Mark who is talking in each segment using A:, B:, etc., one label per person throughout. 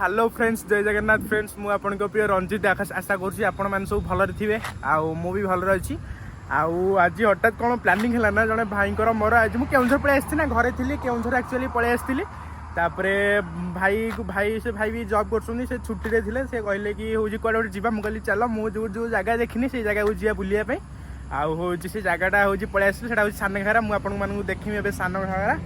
A: Hello friends, जय Jagannath friends. मु आपन प्रिय रंजित आशा करुँची आपण मैंने सब भलरे थे मु भी भलरे अच्छी। आज हठात कौन प्लानिंग है ना, जड़े भाई मोर आज मुझे केउंझर पलि आसी ना, घरे थी केउंझर एक्चुअली पलि आसी। तापरे भाई से भाई भी जॉब कर छुट्टी थे, से कहले कि हूँ कौन गोटे जा, मुझे चल मु जो जगह देखनी से जगह को जा बुलायापी। हूँ से जगहटा हूँ पलि आसी, से सानघागरा। मुझे देखी ए सानघागरा।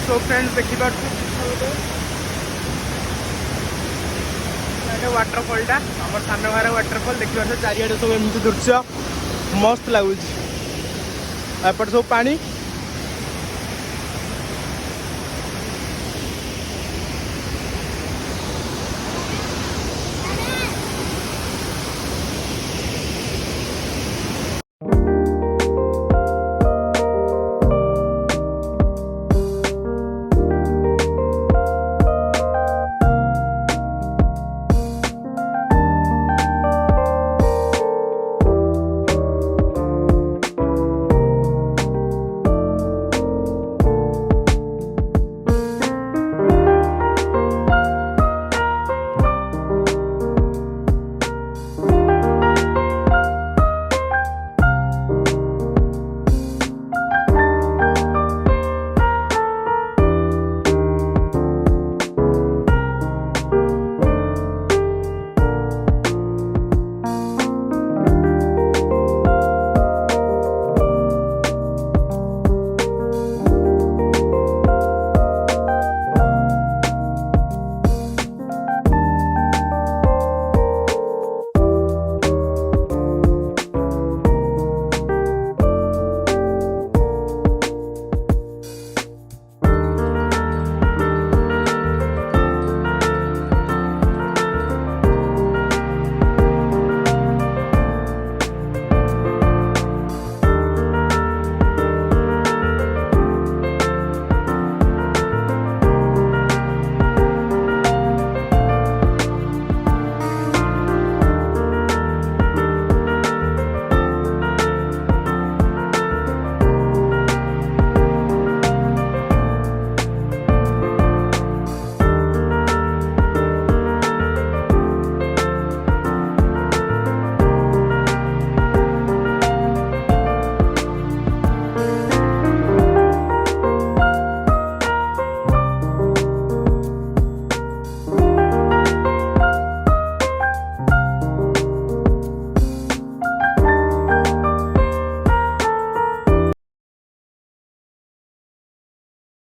A: सो फ्रेंड्स देखिए वाटरफॉलटा आम सानघागरा वाटरफॉल देखिए चारिआडे सब एमती दृश्य मस्त लगुच। एपटे सब पानी